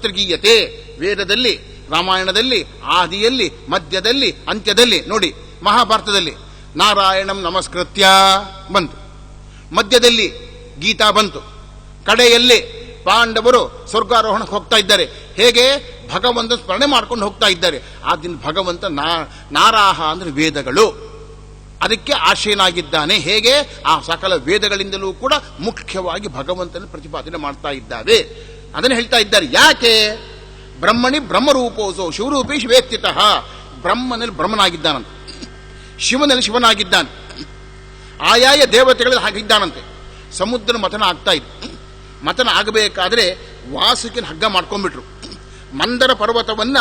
ಸರ್ವತ್ರ ಗೀಯತೆ. ವೇದದಲ್ಲಿ, ರಾಮಾಯಣದಲ್ಲಿ, ಆದಿಯಲ್ಲಿ, ಮಧ್ಯದಲ್ಲಿ, ಅಂತ್ಯದಲ್ಲಿ. ನೋಡಿ, ಮಹಾಭಾರತದಲ್ಲಿ ನಾರಾಯಣಂ ನಮಸ್ಕೃತ್ಯ ಬಂತು, ಮಧ್ಯದಲ್ಲಿ ಗೀತಾ ಬಂತು, ಕಡೆಯಲ್ಲಿ ಪಾಂಡವರು ಸ್ವರ್ಗಾರೋಹಣಕ್ಕೆ ಹೋಗ್ತಾ ಇದ್ದಾರೆ. ಹೇಗೆ? ಭಗವಂತ ಸ್ಮರಣೆ ಮಾಡ್ಕೊಂಡು ಹೋಗ್ತಾ ಇದ್ದಾರೆ. ಆದ್ದರಿಂದ ಭಗವಂತ ನಾರಾಹ ಅಂದ್ರೆ ವೇದಗಳು, ಅದಕ್ಕೆ ಆಶ್ರಯನಾಗಿದ್ದಾನೆ. ಹೇಗೆ? ಆ ಸಕಲ ವೇದಗಳಿಂದಲೂ ಕೂಡ ಮುಖ್ಯವಾಗಿ ಭಗವಂತನ ಪ್ರತಿಪಾದನೆ ಮಾಡ್ತಾ ಇದ್ದಾವೆ. ಅದನ್ನು ಹೇಳ್ತಾ ಇದ್ದಾರೆ. ಯಾಕೆ? ಬ್ರಹ್ಮಣಿ ಬ್ರಹ್ಮರೂಪೋಸೋ ಶಿವರೂಪಿ ಶಿವೇಸ್ಥಿತಃ. ಬ್ರಹ್ಮನಲ್ಲಿ ಬ್ರಹ್ಮನಾಗಿದ್ದಾನಂತೆ, ಶಿವನಲ್ಲಿ ಶಿವನಾಗಿದ್ದಾನೆ, ಆಯಾಯ ದೇವತೆಗಳಲ್ಲಿ ಹಾಗಿದ್ದಾನಂತೆ. ಸಮುದ್ರ ಮಥನ ಆಗ್ತಾ ಇದೆ. ಮಥನ ಆಗಬೇಕಾದ್ರೆ ವಾಸುಕಿನ ಹಗ್ಗ ಮಾಡ್ಕೊಂಡ್ಬಿಟ್ರು. ಮಂದರ ಪರ್ವತವನ್ನ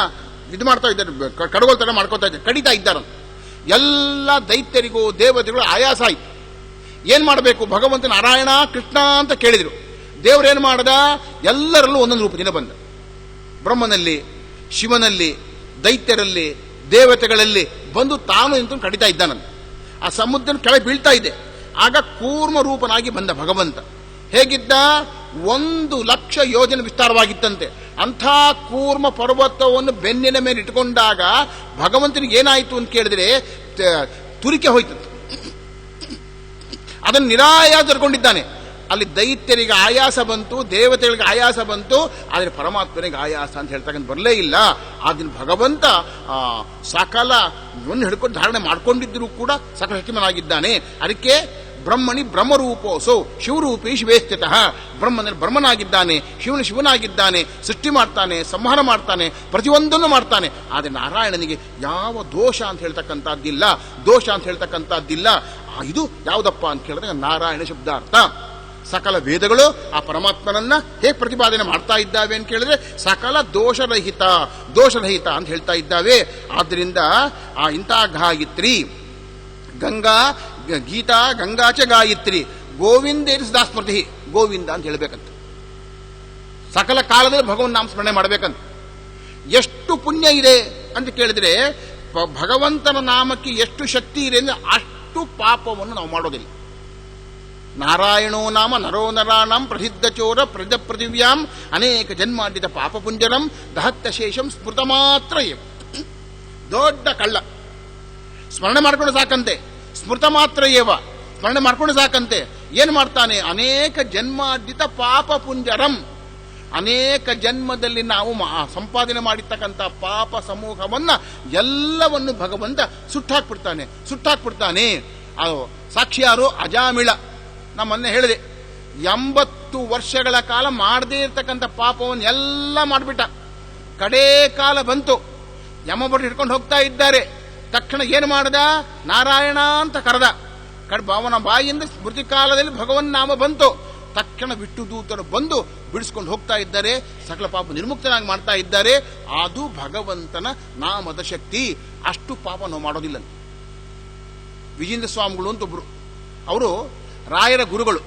ಇದು ಮಾಡ್ತಾ ಇದ್ದಾರೆ, ಕಡಗೋಲ್ ತರ ಮಾಡ್ಕೊತಾ ಇದ್ದಾರೆ, ಕಡಿತಾ ಇದ್ದಾರಂತೆ. ಎಲ್ಲ ದೈತ್ಯರಿಗೂ ದೇವತೆಗಳು ಆಯಾಸ ಆಯ್ತು. ಏನ್ ಮಾಡಬೇಕು? ಭಗವಂತ ನಾರಾಯಣ ಕೃಷ್ಣ ಅಂತ ಕೇಳಿದ್ರು. ದೇವರೇನು ಮಾಡದ? ಎಲ್ಲರಲ್ಲೂ ಒಂದೊಂದು ರೂಪದಿಂದ ಬಂದ. ಬ್ರಹ್ಮನಲ್ಲಿ, ಶಿವನಲ್ಲಿ, ದೈತ್ಯರಲ್ಲಿ, ದೇವತೆಗಳಲ್ಲಿ ಬಂದು ತಾನು ಇಂತ ಕಡಿತಾ ಇದ್ದಾನಂತೆ. ಆ ಸಮುದ್ರ ಕೆಳಗೆ ಬೀಳ್ತಾ ಇದೆ. ಆಗ ಕೂರ್ಮ ರೂಪನಾಗಿ ಬಂದ ಭಗವಂತ. ಹೇಗಿದ್ದ? 1,00,000 ಯೋಜನೆ ವಿಸ್ತಾರವಾಗಿತ್ತಂತೆ. ಅಂಥ ಕೂರ್ಮ ಪರ್ವತವನ್ನು ಬೆನ್ನಿನ ಮೇಲೆ ಇಟ್ಕೊಂಡಾಗ ಭಗವಂತನಿಗೆ ಏನಾಯಿತು ಅಂತ ಕೇಳಿದ್ರೆ ತುರಿಕೆ ಹೋಯ್ತಂತೆ. ಅದನ್ನು ನಿರಾಯಾಸ ತರ್ಕೊಂಡಿದ್ದಾನೆ. ಅಲ್ಲಿ ದೈತ್ಯರಿಗೆ ಆಯಾಸ ಬಂತು, ದೇವತೆಗಳಿಗೆ ಆಯಾಸ ಬಂತು, ಆದರೆ ಪರಮಾತ್ಮನಿಗೆ ಆಯಾಸ ಅಂತ ಹೇಳ್ತಕ್ಕಂಥ ಬರಲೇ ಇಲ್ಲ. ಆದ್ದರಿಂದ ಭಗವಂತ ಸಕಲ ಹಿಡ್ಕೊಂಡು ಧಾರಣೆ ಮಾಡ್ಕೊಂಡಿದ್ದರೂ ಕೂಡ ಸಕಲ ಶಕ್ತಿಮನಾಗಿದ್ದಾನೆ. ಅದಕ್ಕೆ ಬ್ರಹ್ಮಣಿ ಬ್ರಹ್ಮರೂಪೋಸೋ ಶಿವರೂಪಿ ಶಿವೇಸ್ಥಿತಃ. ಬ್ರಹ್ಮನಲ್ಲಿ ಬ್ರಹ್ಮನಾಗಿದ್ದಾನೆ, ಶಿವನು ಶಿವನಾಗಿದ್ದಾನೆ, ಸೃಷ್ಟಿ ಮಾಡ್ತಾನೆ, ಸಂಹಾರ ಮಾಡ್ತಾನೆ, ಪ್ರತಿಯೊಂದನ್ನು ಮಾಡ್ತಾನೆ. ಆದರೆ ನಾರಾಯಣನಿಗೆ ಯಾವ ದೋಷ ಅಂತ ಹೇಳ್ತಕ್ಕಂಥದ್ದಿಲ್ಲ, ದೋಷ ಅಂತ ಹೇಳ್ತಕ್ಕಂಥದ್ದಿಲ್ಲ. ಇದು ಯಾವುದಪ್ಪ ಅಂತ ಕೇಳಿದ್ರೆ ನಾರಾಯಣ ಶಬ್ದಾರ್ಥ. ಸಕಲ ವೇದಗಳು ಆ ಪರಮಾತ್ಮನನ್ನ ಹೇಗೆ ಪ್ರತಿಪಾದನೆ ಮಾಡ್ತಾ ಇದ್ದಾವೆ ಅಂತ ಕೇಳಿದ್ರೆ ಸಕಲ ದೋಷರಹಿತ, ದೋಷರಹಿತ ಅಂತ ಹೇಳ್ತಾ ಇದ್ದಾವೆ. ಆದ್ದರಿಂದ ಆ ಇಂಥ ಗಾಯತ್ರಿ ಗಂಗಾ, ಗೀತಾ ಗಂಗಾಚ ಗಾಯತ್ರಿ ಗೋವಿಂದೇರಿ ಸದಾ ಸ್ಮೃತಿ. ಗೋವಿಂದ ಅಂತ ಹೇಳ್ಬೇಕಂತ, ಸಕಲ ಕಾಲದಲ್ಲಿ ಭಗವನ್ ನಾಮ ಸ್ಮರಣೆ ಮಾಡಬೇಕಂತ. ಎಷ್ಟು ಪುಣ್ಯ ಇದೆ ಅಂತ ಕೇಳಿದ್ರೆ ಭಗವಂತನ ನಾಮಕ್ಕೆ ಎಷ್ಟು ಶಕ್ತಿ ಇದೆ ಅಂದ್ರೆ ಅಷ್ಟು ಪಾಪವನ್ನು ನಾವು ಮಾಡೋದಿಲ್ಲ. ನಾರಾಯಣೋ ನಾಮ ನರೋ ನರಾಣಂ ಪ್ರಸಿದ್ಧ ಚೋರ ಪ್ರಜ ಪೃಥಿವ್ಯಾಂ ಅನೇಕ ಜನ್ಮಾಡಿದ ಪಾಪಪುಂಜರಂ ದಹತ್ಯ ಶೇಷಂ ಸ್ಮೃತ ಮಾತ್ರ. ದೊಡ್ಡ ಕಳ್ಳ. ಸ್ಮರಣೆ ಮಾಡ್ಕೊಂಡು ಸಾಕಂತೆ, ಸ್ಮೃತ ಮಾತ್ರ ಏವ, ಸ್ಮರಣೆ ಮಾಡ್ಕೊಂಡು ಸಾಕಂತೆ. ಏನು ಮಾಡ್ತಾನೆ? ಅನೇಕ ಜನ್ಮಾರ್ಜಿತ ಪಾಪ ಪುಂಜರಂ. ಅನೇಕ ಜನ್ಮದಲ್ಲಿ ನಾವು ಸಂಪಾದನೆ ಮಾಡಿರ್ತಕ್ಕಂಥ ಪಾಪ ಸಮೂಹವನ್ನ ಎಲ್ಲವನ್ನು ಭಗವಂತ ಸುಟ್ಟಾಕ್ಬಿಡ್ತಾನೆ. ಸಾಕ್ಷಿ ಯಾರು? ಅಜಾಮಿಳ. ನಮ್ಮನ್ನೇ ಹೇಳಿದೆ, 80 ವರ್ಷಗಳ ಕಾಲ ಮಾಡದೇ ಇರ್ತಕ್ಕಂಥ ಪಾಪವನ್ನು ಎಲ್ಲ ಮಾಡಿಬಿಟ್ಟ. ಕಡೇ ಕಾಲ ಬಂತು, ಯಮಭಟರು ಹಿಡ್ಕೊಂಡು ಹೋಗ್ತಾ ಇದ್ದಾರೆ. ತಕ್ಷಣ ಏನು ಮಾಡದ? ನಾರಾಯಣ ಅಂತ ಕರೆದ. ಅವನ ಬಾಯಿಯಿಂದ ಸ್ಮೃತಿ ಕಾಲದಲ್ಲಿ ಭಗವನ್ ನಾಮ ಬಂತು. ತಕ್ಷಣ ವಿಷ್ಣು ದೂತರು ಬಂದು ಬಿಡಿಸ್ಕೊಂಡು ಹೋಗ್ತಾ ಇದ್ದಾರೆ, ಸಕಲ ಪಾಪ ನಿರ್ಮುಕ್ತನಾಗಿ ಮಾಡ್ತಾ ಇದ್ದಾರೆ. ಅದು ಭಗವಂತನ ನಾಮದ ಶಕ್ತಿ. ಅಷ್ಟು ಪಾಪ ನಾವು ಮಾಡೋದಿಲ್ಲ. ವಿಜೇಂದ್ರ ಸ್ವಾಮಿಗಳು ಅಂತ ಒಬ್ರು, ಅವರು ರಾಯರ ಗುರುಗಳು,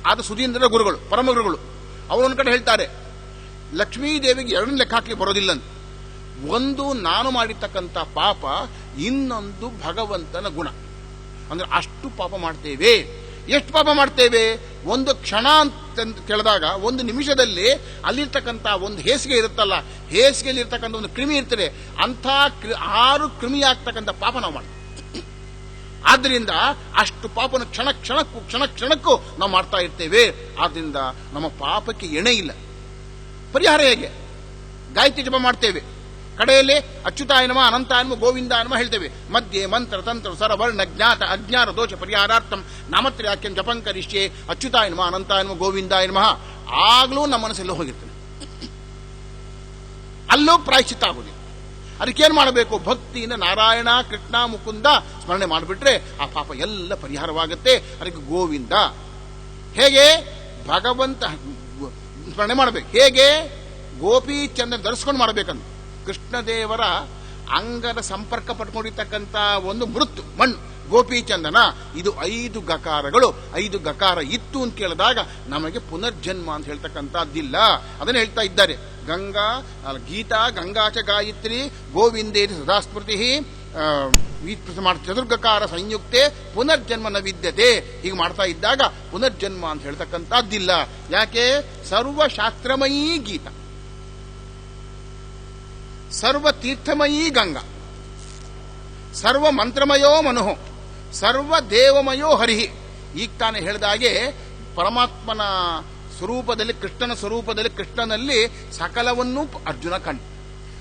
ಆದ ಸುಧೀಂದ್ರ ಗುರುಗಳು, ಪರಮ ಗುರುಗಳು. ಅವರು ಒಂದು ಕಡೆ ಹೇಳ್ತಾರೆ, ಲಕ್ಷ್ಮೀದೇವಿಗೆ ಎರಡನೇ ಲೆಕ್ಕ ಹಾಕಿ ಬರೋದಿಲ್ಲ ಅಂತ. ಒಂದು ನಾನು ಮಾಡಿರ್ತಕ್ಕಂಥ ಪಾಪ, ಇನ್ನೊಂದು ಭಗವಂತನ ಗುಣ. ಅಂದ್ರೆ ಅಷ್ಟು ಪಾಪ ಮಾಡ್ತೇವೆ. ಎಷ್ಟು ಪಾಪ ಮಾಡ್ತೇವೆ? ಒಂದು ಕ್ಷಣ ಅಂತ ಕೇಳಿದಾಗ, ಒಂದು ನಿಮಿಷದಲ್ಲಿ ಅಲ್ಲಿರ್ತಕ್ಕಂಥ ಒಂದು ಹೇಸಿಗೆ ಇರುತ್ತಲ್ಲ, ಹೇಸಿಗೆಯಲ್ಲಿ ಇರ್ತಕ್ಕಂಥ ಒಂದು ಕ್ರಿಮಿ ಇರ್ತದೆ, ಅಂಥ 6 ಕ್ರಿಮಿ ಆಗ್ತಕ್ಕಂಥ ಪಾಪ ನಾವು ಮಾಡ್ತೇವೆ. ಆದ್ದರಿಂದ ಅಷ್ಟು ಪಾಪನ ಕ್ಷಣ ಕ್ಷಣಕ್ಕೂ ನಾವು ಮಾಡ್ತಾ ಇರ್ತೇವೆ. ಆದ್ದರಿಂದ ನಮ್ಮ ಪಾಪಕ್ಕೆ ಎಣೆ ಇಲ್ಲ. ಪರಿಹಾರ ಹೇಗೆ? ಗಾಯತ್ರಿ ಜಪ ಮಾಡ್ತೇವೆ, ಕಡೆಯಲ್ಲಿ ಅಚ್ಯುತಾಯ ನಮಃ, ಅನಂತಾಯ ನಮಃ, ಗೋವಿಂದಾಯ ನಮಃ ಹೇಳ್ತೇವೆ. ಮಧ್ಯೆ ಮಂತ್ರ ತಂತ್ರ ಸ್ವರವರ್ಣ ಜ್ಞಾತ ಅಜ್ಞಾನ ದೋಷ ಪರಿಹಾರಾರ್ಥಂ ನಾಮತ್ರಯಾಖ್ಯಂ ಜಪಂ ಕರಿಷ್ಯೆ ಅಚ್ಯುತಾಯ ನಮಃ, ಅನಂತಾಯ ನಮಃ, ಗೋವಿಂದಾಯ ನಮಃ. ಆಗ್ಲೂ ನಮ್ಮ ಮನಸ್ಸೆಲ್ಲೋ ಹೋಗಿರ್ತದೆ, ಅಲ್ಲೂ ಪ್ರಾಯಶ್ಚಿತ್ತ ಆಗುದಿಲ್ಲ. ಅದಕ್ಕೇನು ಮಾಡಬೇಕು? ಭಕ್ತಿಯಿಂದ ನಾರಾಯಣ ಕೃಷ್ಣ ಮುಕುಂದ ಸ್ಮರಣೆ ಮಾಡಿಬಿಟ್ರೆ ಆ ಪಾಪ ಎಲ್ಲ ಪರಿಹಾರವಾಗುತ್ತೆ. ಅದಕ್ಕೆ ಗೋವಿಂದ. ಹೇಗೆ? ಭಗವಂತ ಸ್ಮರಣೆ ಮಾಡಬೇಕು. ಹೇಗೆ? ಗೋಪಿ ಚಂದ್ರ ಧರಿಸ್ಕೊಂಡು ಮಾಡಬೇಕಂತ. ಕೃಷ್ಣದೇವರ ಅಂಗದ ಸಂಪರ್ಕ ಪಡ್ಕೊಂಡಿರ್ತಕ್ಕಂಥ ಒಂದು ಮೃತ್ತು ಮಣ್ಣು ಗೋಪಿಚಂದನ. ಇದು 5 ಗಕಾರಗಳು. 5 ಗಕಾರ ಇತ್ತು ಅಂತ ಕೇಳಿದಾಗ ನಮಗೆ ಪುನರ್ಜನ್ಮ ಅಂತ ಹೇಳ್ತಕ್ಕಂಥದ್ದಿಲ್ಲ. ಅದನ್ನು ಹೇಳ್ತಾ ಇದ್ದಾರೆ. ಗೀತಾ ಗಂಗಾಚ ಗಾಯತ್ರಿ ಗೋವಿಂದೇತಿ ಸದಾ ಸ್ಮೃತಿ ಚತುರ್ಗಕಾರ ಸಂಯುಕ್ತೆ ಪುನರ್ಜನ್ಮ ನ ವಿದ್ಯತೆ. ಹೀಗೆ ಮಾಡ್ತಾ ಇದ್ದಾಗ ಪುನರ್ಜನ್ಮ ಅಂತ ಹೇಳ್ತಕ್ಕಂಥದ್ದಿಲ್ಲ. ಯಾಕೆ? ಸರ್ವಶಾಸ್ತ್ರಮಯೀ ಗೀತ. ಸರ್ವ ತೀರ್ಥಮಯೀ ಗಂಗಾ, ಸರ್ವ ಮಂತ್ರಮಯೋ ಮನುಃ, ಸರ್ವ ದೇವಮಯೋ ಹರಿಹಿ. ಈಗ ತಾನೇ ಹೇಳಿದಾಗೆ ಪರಮಾತ್ಮನ ಸ್ವರೂಪದಲ್ಲಿ, ಕೃಷ್ಣನ ಸ್ವರೂಪದಲ್ಲಿ, ಕೃಷ್ಣನಲ್ಲಿ ಸಕಲವನ್ನೂ ಅರ್ಜುನ ಕಂಡು.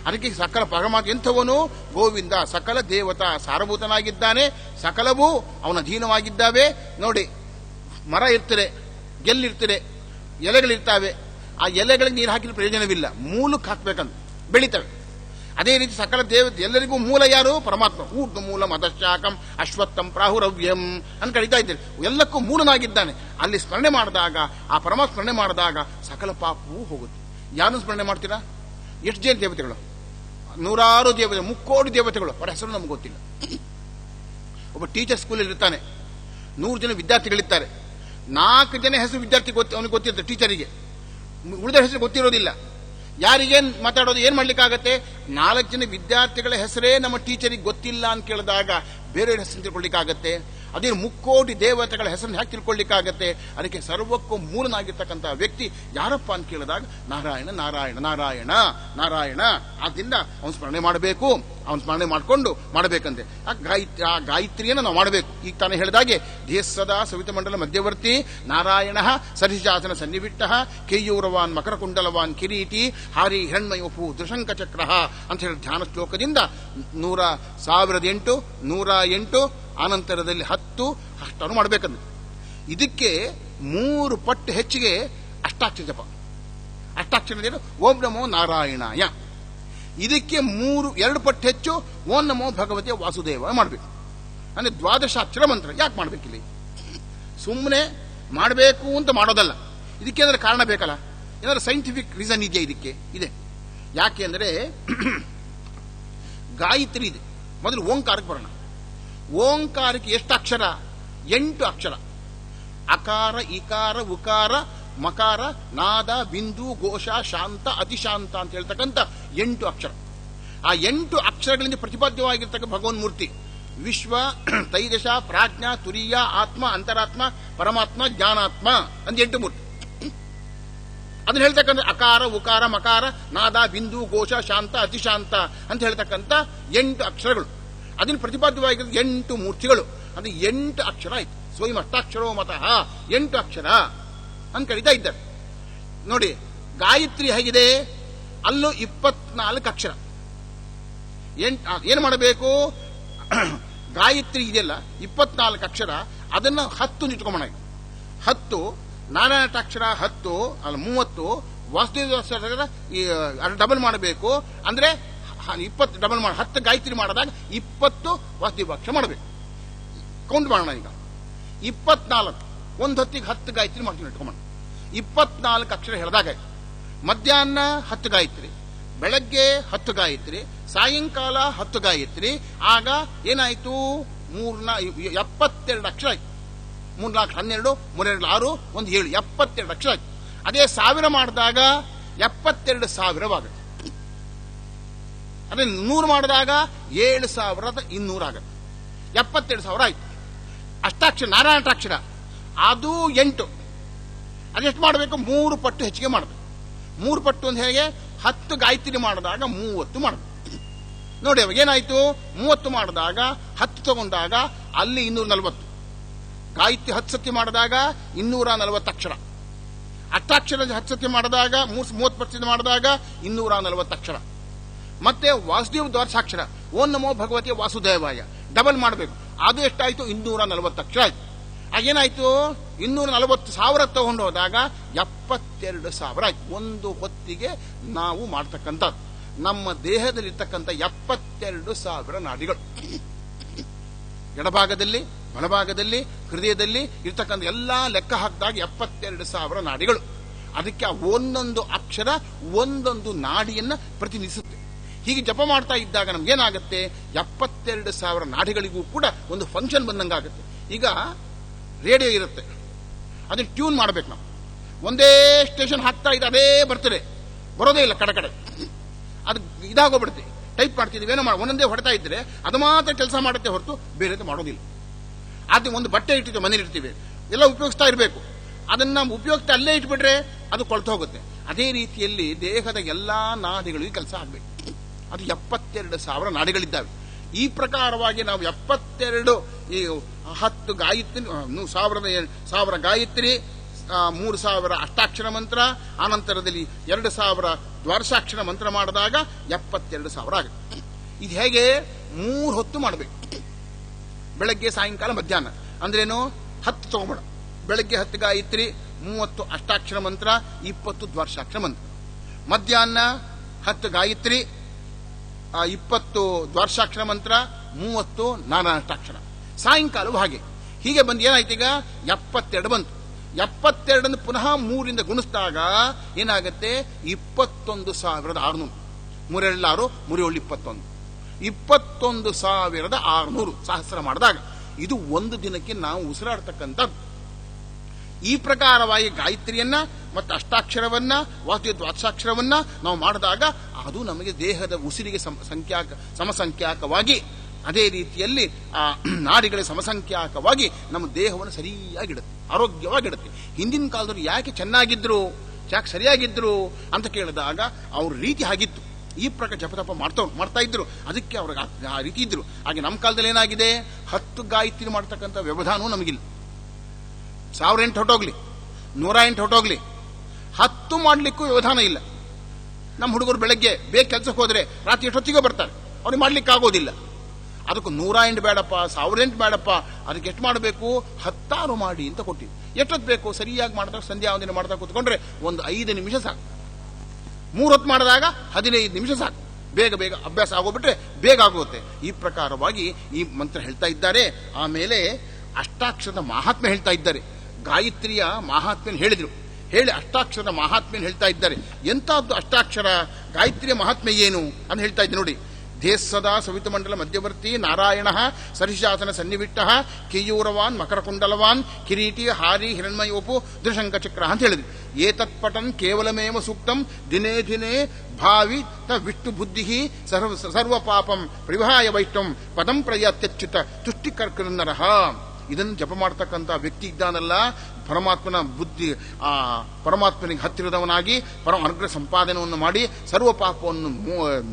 ಅದಕ್ಕೆ ಸಕಲ ಪರಮಾತ್ಮ ಎಂಥವನು? ಗೋವಿಂದ ಸಕಲ ದೇವತಾ ಸಾರಭೂತನಾಗಿದ್ದಾನೆ, ಸಕಲವೂ ಅವನ ಅಧೀನವಾಗಿದ್ದಾವೆ. ನೋಡಿ, ಮರ ಇರ್ತದೆ, ಗೆಲ್ಲಿರ್ತದೆ, ಎಲೆಗಳಿರ್ತಾವೆ. ಆ ಎಲೆಗಳಿಗೆ ನೀರು ಹಾಕಿದ ಪ್ರಯೋಜನವಿಲ್ಲ, ಮೂಲಕ್ಕೆ ಹಾಕ್ಬೇಕಂತ ಬೆಳಿತವೆ. ಅದೇ ರೀತಿ ಸಕಲ ಎಲ್ಲರಿಗೂ ಮೂಲ ಯಾರು? ಪರಮಾತ್ಮ. ಊರ್ಧ್ವ ಮೂಲ ಮದಶಾಕಂ ಅಶ್ವತ್ಥಂ ಪ್ರಾಹುರವ್ಯಂ ಅಂತ ಕರೀತಾ ಇದ್ದೇನೆ. ಎಲ್ಲಕ್ಕೂ ಮೂಲನಾಗಿದ್ದಾನೆ. ಅಲ್ಲಿ ಸ್ಮರಣೆ ಮಾಡಿದಾಗ, ಆ ಪರಮಾತ್ಮ ಸ್ಮರಣೆ ಮಾಡಿದಾಗ ಸಕಲ ಪಾಪವೂ ಹೋಗುತ್ತೆ. ಯಾರನ್ನು ಸ್ಮರಣೆ ಮಾಡ್ತೀರಾ? ಎಷ್ಟು ಜನ ದೇವತೆಗಳು? ನೂರಾರು ದೇವತೆ, ಮುಕ್ಕೋಟಿ ದೇವತೆಗಳು. ಅವರ ಹೆಸರು ನಮ್ಗೆ ಗೊತ್ತಿಲ್ಲ. ಒಬ್ಬ ಟೀಚರ್ ಸ್ಕೂಲಲ್ಲಿ ಇರ್ತಾನೆ, 100 ಜನ ವಿದ್ಯಾರ್ಥಿಗಳಿರ್ತಾರೆ. 4 ಜನ ಹೆಸರು ವಿದ್ಯಾರ್ಥಿ ಅವನಿಗೆ ಗೊತ್ತಿರುತ್ತೆ, ಟೀಚರಿಗೆ. ಉಳಿದ ಹೆಸರು ಗೊತ್ತಿರೋದಿಲ್ಲ. ಯಾರಿಗೇನು ಮಾತಾಡೋದು, ಏನ್ ಮಾಡ್ಲಿಕ್ಕಾಗತ್ತೆ? 4 ಜನ ವಿದ್ಯಾರ್ಥಿಗಳ ಹೆಸರೇ ನಮ್ಮ ಟೀಚರಿಗೆ ಗೊತ್ತಿಲ್ಲ ಅಂತ ಕೇಳಿದಾಗ ಬೇರೆಯವ್ರ ಹೆಸರು ತಿಳ್ಕೊಳ್ಳಿಕ್ಕಾಗತ್ತೆ? ಅದೇ ಮುಕ್ಕೋಟಿ ದೇವತೆಗಳ ಹೆಸರನ್ನು ಹ್ಯಾಕೆ ತಿಳ್ಕೊಳ್ಳಿಕ್ಕಾಗತ್ತೆ? ಅದಕ್ಕೆ ಸರ್ವಕ್ಕೂ ಮೂಲನಾಗಿರ್ತಕ್ಕಂಥ ವ್ಯಕ್ತಿ ಯಾರಪ್ಪ ಅಂತ ಕೇಳಿದಾಗ ನಾರಾಯಣ ನಾರಾಯಣ ನಾರಾಯಣ ನಾರಾಯಣ. ಆದ್ದರಿಂದ ಅವನ ಸ್ಮರಣೆ ಮಾಡಬೇಕು. ಅವನ ಸ್ಮರಣೆ ಮಾಡಿಕೊಂಡು ಮಾಡಬೇಕಂತೆ. ಆ ಗಾಯತ್ರಿಯನ್ನು ನಾವು ಮಾಡಬೇಕು. ಈಗ ತಾನೇ ಹೇಳಿದಾಗೆ ಧ್ಯೇಸದಾ ಸವಿತಮಂಡಲ ಮಧ್ಯವರ್ತಿ ನಾರಾಯಣ ಸರಿಶಾಸನ ಸನ್ನಿವಿಟ್ಟ ಕೇಯೂರವಾನ್ ಮಕರಕುಂಡಲವಾನ್ ಕಿರೀಟಿ ಹಾರಿ ಹಿರಣ್ಮಯೋಪು ದೃಶಂಕ ಚಕ್ರ ಅಂತ ಹೇಳಿ ಧ್ಯಾನ ಶ್ಲೋಕದಿಂದ 1008 108 ಆನಂತರದಲ್ಲಿ 10 ಅಷ್ಟನ್ನು ಮಾಡಬೇಕಂದ್ರೆ ಇದಕ್ಕೆ 3 ಪಟ್ಟು ಹೆಚ್ಚಿಗೆ ಅಷ್ಟಾಕ್ಷರ ಜಪ. ಅಷ್ಟಾಕ್ಷರ ಓಂ ನಮೋ ನಾರಾಯಣಾಯ. ಇದಕ್ಕೆ 2 ಪಟ್ಟು ಹೆಚ್ಚು ಓಂ ನಮೋ ಭಗವತಿಯ ವಾಸುದೇವ ಮಾಡಬೇಕು. ಅಂದ್ರೆ 12 ಅಕ್ಷರ ಮಂತ್ರ. ಯಾಕೆ ಮಾಡ್ಬೇಕಿಲ್ಲಿ? ಸುಮ್ಮನೆ ಮಾಡಬೇಕು ಅಂತ ಮಾಡೋದಲ್ಲ. ಇದಕ್ಕೆ ಅಂದ್ರೆ ಕಾರಣ ಬೇಕಲ್ಲ, ಏನಾದ್ರು ಸೈಂಟಿಫಿಕ್ ರೀಸನ್ ಇದೆಯಾ? ಇದಕ್ಕೆ ಇದೆ. ಯಾಕೆ ಅಂದ್ರೆ ಗಾಯತ್ರಿ ಇದೆ. ಮೊದಲು ಓಂಕಾರಕ್ಕೆ ಬರೋಣ. ಓಂಕಾರಕ್ಕೆ ಎಷ್ಟು ಅಕ್ಷರ? 8 ಅಕ್ಷರ. ಅಕಾರ, ಇಕಾರ, ಉಕಾರ, ಮಕಾರ, ನಾದ, ಬಿಂದು, ಘೋಷ, ಶಾಂತ, ಅತಿಶಾಂತ ಅಂತ ಹೇಳ್ತಕ್ಕಂಥ 8 ಅಕ್ಷರ. ಆ 8 ಅಕ್ಷರಗಳಿಂದ ಪ್ರತಿಪಾದ್ಯವಾಗಿರ್ತಕ್ಕ ಭಗವನ್ಮೂರ್ತಿ ವಿಶ್ವ, ತೈಜಸ, ಪ್ರಾಜ್ಞಾ, ತುರಿಯ, ಆತ್ಮ, ಅಂತರಾತ್ಮ, ಪರಮಾತ್ಮ, ಜ್ಞಾನಾತ್ಮ ಅಂತ 8 ಮೂರ್ತಿ. ಅದನ್ನ ಹೇಳ್ತಕ್ಕಂಥ ಅಕಾರ, ಉಕಾರ, ಮಕಾರ, ನಾದ, ಬಿಂದು, ಘೋಷ, ಶಾಂತ, ಅತಿಶಾಂತ ಅಂತ ಹೇಳ್ತಕ್ಕಂಥ 8 ಅಕ್ಷರಗಳು. ಅದನ್ನು ಪ್ರತಿಪಾದ್ಯವಾಗಿರೋ 8 ಮೂರ್ತಿಗಳು. ಅಂದ್ರೆ 8 ಅಕ್ಷರ ಆಯ್ತು. ಸ್ವಯಂ ಅಷ್ಟಾಕ್ಷರೋ ಮತಃ 8 ಅಕ್ಷರ ಅಂತ ಕರೀತಾ ಇದ್ದಾರೆ. ನೋಡಿ, ಗಾಯತ್ರಿ ಹೇಗಿದೆ? ಅಲ್ಲೂ 24 ಅಕ್ಷರ. ಏನು ಮಾಡಬೇಕು? ಗಾಯತ್ರಿ ಇದೆಯಲ್ಲ 24 ಅಕ್ಷರ, ಅದನ್ನ 10 ಇಟ್ಕೊಂಬೋಣ. 10 ನಾರಾಯಣಾಕ್ಷರ 10 ಅಲ್ಲ 30 ವಾಸುದೇವ ಡಬಲ್ ಮಾಡಬೇಕು. ಅಂದ್ರೆ 20 ಡಬಲ್ ಮಾಡಿ 10 ಗಾಯತ್ರಿ ಮಾಡಿದಾಗ 20 ವಾಸುದೇವಾಕ್ಷರ ಮಾಡಬೇಕು. ಕೌಂಟ್ ಮಾಡೋಣ. ಈಗ 24 ಒಂದು ಹೊತ್ತಿಗೆ 10 ಗಾಯತ್ರಿ ಮಾಡ್ತೀನಿ ಇಟ್ಕೊಂಬೋಣ. 24 ಅಕ್ಷರ ಹೇಳಿದಾಗ ಮಧ್ಯಾಹ್ನ 10 ಗಾಯತ್ರಿ, ಬೆಳಗ್ಗೆ 10 ಗಾಯತ್ರಿ, ಸಾಯಂಕಾಲ 10 ಗಾಯತ್ರಿ. ಆಗ ಏನಾಯ್ತು? 72 ಅಕ್ಷರ ಆಯ್ತು. 3 4 12 3 2 6 1 7 72 ಅಕ್ಷರ ಆಯ್ತು. ಅದೇ 1000 ಮಾಡಿದಾಗ 72,000 ಅದೇ 100 ಮಾಡಿದಾಗ 7,200 ಆಗುತ್ತೆ. 72,000 ಆಯ್ತು. ಅಷ್ಟಾಕ್ಷರ ನಾರಾಯಣಾಕ್ಷರ ಅದು 8. ಅದೆಷ್ಟು ಮಾಡಬೇಕು? 3 ಪಟ್ಟು ಹೆಚ್ಚಿಗೆ ಮಾಡಬೇಕು. 3 ಪಟ್ಟು ಅಂತ ಹೇಗೆ? 10 ಗಾಯತ್ರಿ ಮಾಡಿದಾಗ 30 ಮಾಡಬೇಕು. ನೋಡಿ, ಅವಾಗ ಏನಾಯ್ತು? 30 ಮಾಡಿದಾಗ 10 ತಗೊಂಡಾಗ ಅಲ್ಲಿ 240. ಗಾಯತ್ರಿ 10 ಸತಿ ಮಾಡಿದಾಗ 240 ಅಕ್ಷರ. ಅಷ್ಟಾಕ್ಷರ 10 ಸತಿ ಮಾಡಿದಾಗ 30% ಮಾಡಿದಾಗ 240 ಅಕ್ಷರ. ಮತ್ತೆ ವಾಸುದೇವ ದ್ವಾದಶಾಕ್ಷರ ಓಂ ನಮೋ ಭಗವತಿಯ ವಾಸುದೇವಾಯ ಡಬಲ್ ಮಾಡಬೇಕು. ಅದು ಎಷ್ಟಾಯ್ತು? 240 ಅಕ್ಷರ ಆಯ್ತು. ಆಗೇನಾಯ್ತು? 240,000 ತಗೊಂಡು ಹೋದಾಗ 72,000 ಆಯ್ತು. ಒಂದು ಹೊತ್ತಿಗೆ ನಾವು ಮಾಡ್ತಕ್ಕಂಥದ್ದು ನಮ್ಮ ದೇಹದಲ್ಲಿರ್ತಕ್ಕಂಥ 72,000 ನಾಡಿಗಳು. ಎಡಭಾಗದಲ್ಲಿ, ಬಲಭಾಗದಲ್ಲಿ, ಹೃದಯದಲ್ಲಿ ಇರ್ತಕ್ಕಂಥ ಎಲ್ಲಾ ಲೆಕ್ಕ ಹಾಕಿದಾಗ 72,000 ನಾಡಿಗಳು. ಅದಕ್ಕೆ ಒಂದೊಂದು ಅಕ್ಷರ ಒಂದೊಂದು ನಾಡಿಯನ್ನ ಪ್ರತಿನಿಧಿಸುತ್ತೆ. ಹೀಗೆ ಜಪ ಮಾಡ್ತಾ ಇದ್ದಾಗ ನಮ್ಗೇನಾಗುತ್ತೆ? 72,000 ನಾಡಿಗಳಿಗೂ ಕೂಡ ಒಂದು ಫಂಕ್ಷನ್ ಬಂದಂಗಾಗುತ್ತೆ. ಈಗ ರೇಡಿಯೋ ಇರುತ್ತೆ, ಅದನ್ನ ಟ್ಯೂನ್ ಮಾಡ್ಬೇಕು ನಾವು. ಒಂದೇ ಸ್ಟೇಷನ್ ಹಾಕ್ತಾ ಇದ್ದ ಅದೇ ಬರ್ತದೆ, ಬರೋದೇ ಇಲ್ಲ. ಕಡೆ ಅದು ಇದಾಗೋಗ್ಬಿಡುತ್ತೆ. ಟೈಪ್ ಮಾಡ್ತಿದ್ದೀವಿ, ಏನೋ ಒಂದೊಂದೇ ಹೊಡ್ತಾ ಇದ್ರೆ ಅದು ಮಾತ್ರ ಕೆಲಸ ಮಾಡುತ್ತೆ ಹೊರತು ಬೇರೆ ಮಾಡೋದಿಲ್ಲ. ಅದು ಒಂದು ಬಟ್ಟೆ ಇಟ್ಟಿರ್ತೀವಿ, ಮನೇಲಿ ಇರ್ತೀವಿ, ಎಲ್ಲ ಉಪಯೋಗಿಸ್ತಾ ಇರಬೇಕು. ಅದನ್ನ ಉಪಯೋಗಿಸ್ತಾ ಅಲ್ಲೇ ಇಟ್ಬಿಟ್ರೆ ಅದು ಕೊಳ್ತು ಹೋಗುತ್ತೆ. ಅದೇ ರೀತಿಯಲ್ಲಿ ದೇಹದ ಎಲ್ಲಾ ನಾಡಿಗಳಿಗೂ ಕೆಲಸ ಆಗ್ಬೇಕು. ಅದು 72,000 ನಾಡಿಗಳಿದ್ದಾವೆ. ಈ ಪ್ರಕಾರವಾಗಿ ನಾವು 72 ಈ 10 ಗಾಯತ್ರಿ 1,000 ಗಾಯತ್ರಿ, 3,000 ಅಷ್ಟಾಕ್ಷರ ಮಂತ್ರ, ಆನಂತರದಲ್ಲಿ 2,000 ದ್ವಾದಶಾಕ್ಷರ ಮಂತ್ರ ಮಾಡಿದಾಗ 72,000 ಆಗುತ್ತೆ. ಇದು ಹೇಗೆ 3 ಹೊತ್ತು ಮಾಡಬೇಕು, ಬೆಳಗ್ಗೆ ಸಾಯಂಕಾಲ ಮಧ್ಯಾಹ್ನ. ಅಂದ್ರೇನು 10 ತಗೊಂಬೇಡ, ಬೆಳಗ್ಗೆ 10 ಗಾಯತ್ರಿ, 30 ಅಷ್ಟಾಕ್ಷರ ಮಂತ್ರ, 20 ದ್ವಾದಶಾಕ್ಷರ ಮಂತ್ರ. ಮಧ್ಯಾಹ್ನ 10 ಗಾಯತ್ರಿ, 20 ದ್ವಾದಶಾಕ್ಷರ ಮಂತ್ರ, 30 ನಾನಾಷ್ಟಾಕ್ಷರ. ಸಾಯಂಕಾಲವೂ ಹಾಗೆ. ಹೀಗೆ ಬಂದು ಏನಾಯ್ತು, ಈಗ 72 ಬಂತು. 72 ಪುನಃ 3ರಿಂದ ಗುಣಿಸಿದಾಗ ಏನಾಗುತ್ತೆ, 21,600. 3 21 21,600 ಸಹಸ್ರ ಮಾಡಿದಾಗ ಇದು ಒಂದು ದಿನಕ್ಕೆ ನಾವು ಉಸಿರಾಡ್ತಕ್ಕಂಥದ್ದು. ಈ ಪ್ರಕಾರವಾಗಿ ಗಾಯತ್ರಿಯನ್ನ ಮತ್ತು ಅಷ್ಟಾಕ್ಷರವನ್ನ ದ್ವಾದಶಾಕ್ಷರವನ್ನ ನಾವು ಮಾಡಿದಾಗ ಅದು ನಮಗೆ ದೇಹದ ಉಸಿರಿಗೆ ಸಮಸಂಖ್ಯಾಕವಾಗಿ, ಅದೇ ರೀತಿಯಲ್ಲಿ ಆ ನಾಡಿಗಳ ಸಮಸಂಖ್ಯಾಕವಾಗಿ ನಮ್ಮ ದೇಹವನ್ನು ಸರಿಯಾಗಿಡುತ್ತೆ, ಆರೋಗ್ಯವಾಗಿಡುತ್ತೆ. ಹಿಂದಿನ ಕಾಲದಲ್ಲಿ ಯಾಕೆ ಚೆನ್ನಾಗಿದ್ರು, ಯಾಕೆ ಸರಿಯಾಗಿದ್ರು ಅಂತ ಕೇಳಿದಾಗ ಅವ್ರ ರೀತಿ ಹಾಗಿತ್ತು. ಈ ಪ್ರಕಾರ ಜಪತಪ ಮಾಡ್ತಾ ಇದ್ರು, ಅದಕ್ಕೆ ಅವ್ರಿಗೆ ಆ ರೀತಿ ಇದ್ರು. ಹಾಗೆ ನಮ್ಮ ಕಾಲದಲ್ಲಿ ಏನಾಗಿದೆ, 10 ಗಾಯತ್ರಿ ಮಾಡ್ತಕ್ಕಂಥ ವ್ಯವಧಾನವೂ ನಮಗಿಲ್ಲ. 1008 ಹೊಟ್ಟೋಗ್ಲಿ, 108 ಹೊಟ್ಟೋಗ್ಲಿ, 10 ಮಾಡ್ಲಿಕ್ಕೂ ವ್ಯವಧಾನ ಇಲ್ಲ. ನಮ್ಮ ಹುಡುಗರು ಬೆಳಗ್ಗೆ ಬೇಗ ಕೆಲಸಕ್ಕೆ ಹೋದ್ರೆ ರಾತ್ರಿ ಎಷ್ಟೊತ್ತಿಗೆ ಬರ್ತಾರೆ, ಅವ್ರಿಗೆ ಮಾಡ್ಲಿಕ್ಕೆ ಆಗೋದಿಲ್ಲ. ಅದಕ್ಕೂ 108 ಬೇಡಪ್ಪ, 1008 ಬೇಡಪ್ಪ, ಅದಕ್ಕೆ ಎಷ್ಟು ಮಾಡಬೇಕು, 16 ಮಾಡಿ ಅಂತ ಕೊಟ್ಟಿದ್ದು. ಎಷ್ಟೊತ್ತು ಬೇಕು, ಸರಿಯಾಗಿ ಮಾಡಿದಾಗ ಸಂಧ್ಯಾ ವಂದನೆ ಮಾಡ್ತಾ ಕೂತ್ಕೊಂಡ್ರೆ ಒಂದು 5 ನಿಮಿಷ ಸಾಕು. 3 ಹೊತ್ತು ಮಾಡಿದಾಗ 15 ನಿಮಿಷ ಸಾಕು. ಬೇಗ ಬೇಗ ಅಭ್ಯಾಸ ಆಗೋಗ್ಬಿಟ್ರೆ ಬೇಗ ಆಗುತ್ತೆ. ಈ ಪ್ರಕಾರವಾಗಿ ಈ ಮಂತ್ರ ಹೇಳ್ತಾ ಇದ್ದಾರೆ. ಆಮೇಲೆ ಅಷ್ಟಾಕ್ಷರದ ಮಹಾತ್ಮೆ ಹೇಳ್ತಾ ಇದ್ದಾರೆ. ಗಾಯತ್ರಿಯ ಮಹಾತ್ಮೆಯನ್ನು ಹೇಳಿ ಅಷ್ಟಾಕ್ಷರದ ಮಹಾತ್ಮೆಯನ್ನು ಹೇಳ್ತಾ ಇದ್ದಾರೆ. ಎಂತಹದ್ದು ಅಷ್ಟಾಕ್ಷರ ಗಾಯತ್ರಿಯ ಮಹಾತ್ಮೆ ಏನು ಅಂತ ಹೇಳ್ತಾ ಇದ್ದೆ ನೋಡಿ. ಧೇಸ್ಸದಾ ಸವಿತುಮಂಡಲ ಮಧ್ಯವರ್ತಿ ನಾರಾಯಣ ಸರಿಶಾಸನ ಸನ್ನಿವಿಟ್ಟ ಕೇಯೂರವಾನ್ ಮಕರಕುಂಡಲವಾನ್ ಕಿರೀಟಿ ಹಾರಿ ಹಿರಣ್ಮಯೋಪು ತ್ರಿಶಂಕ ಚಕ್ರ ಅಂತ ಹೇಳಿದ್ವಿ. ಏತತ್ಪಟನ್ ಕೇವಲಮೇವ ಸೂಕ್ತಂ ದಿನೇ ದಿನೇ ಭಾವಿ ತ ವಿಷ್ಣು ಬುದ್ಧಿ ಸರ್ವ ಪಾಪಂ ಪರಿವಾಯ ವೈಷ್ಣಂ ಪದಂ ಪ್ರಯತ್ಯಚ್ಯುತ ತುಷ್ಟಿಕರ್ಕೃನ್ನರಹ. ಇದನ್ನು ಜಪ ಮಾಡ್ತಕ್ಕಂಥ ವ್ಯಕ್ತಿ ಇದ್ದಾನಲ್ಲ, ಪರಮಾತ್ಮನ ಬುದ್ಧಿ ಪರಮಾತ್ಮನಿಗೆ ಹತ್ತಿರದವನಾಗಿ ಅನುಗ್ರಹ ಸಂಪಾದನೆಯನ್ನು ಮಾಡಿ ಸರ್ವ ಪಾಪವನ್ನು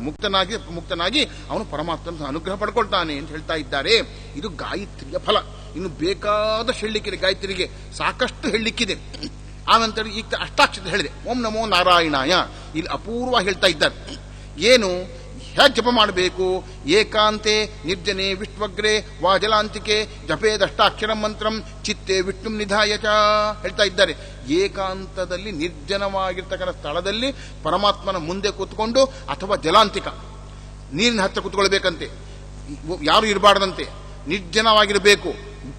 ಮುಕ್ತನಾಗಿ ಅವನು ಪರಮಾತ್ಮನ ಅನುಗ್ರಹ ಪಡ್ಕೊಳ್ತಾನೆ ಅಂತ ಹೇಳ್ತಾ ಇದ್ದಾರೆ. ಇದು ಗಾಯತ್ರಿಯ ಫಲ. ಇನ್ನು ಬೇಕಾದಷ್ಟು ಹೇಳಲಿಕ್ಕಿದೆ, ಗಾಯತ್ರಿಗೆ ಸಾಕಷ್ಟು ಹೇಳಲಿಕ್ಕಿದೆ. ಆನಂತರ ಈಗ ಅಷ್ಟಾಕ್ಷರ ಹೇಳಿದೆ, ಓಂ ನಮೋ ನಾರಾಯಣಾಯ. ಇಲ್ಲಿ ಅಪೂರ್ವ ಹೇಳ್ತಾ ಇದ್ದಾರೆ. ಏನು, ಹೇಗೆ ಜಪ ಮಾಡಬೇಕು, ಏಕಾಂತೆ ನಿರ್ಜನೆ ವಿಷ್ಣುವಗ್ರೆ ವಾ ಜಲಾಂತಿಕೆ ಜಪೇದಷ್ಟಾಕ್ಷರ ಮಂತ್ರಂ ಚಿತ್ತೆ ವಿಷ್ಣು ನಿಧಾಯ ಚ ಹೇಳ್ತಾ ಇದ್ದಾರೆ. ಏಕಾಂತದಲ್ಲಿ ನಿರ್ಜನವಾಗಿರ್ತಕ್ಕಂಥ ಸ್ಥಳದಲ್ಲಿ ಪರಮಾತ್ಮನ ಮುಂದೆ ಕೂತ್ಕೊಂಡು, ಅಥವಾ ಜಲಾಂತಿಕ ನೀರಿನ ಹತ್ತಿರ ಕೂತ್ಕೊಳ್ಬೇಕಂತೆ, ಯಾರು ಇರಬಾರ್ದಂತೆ, ನಿರ್ಜನವಾಗಿರಬೇಕು,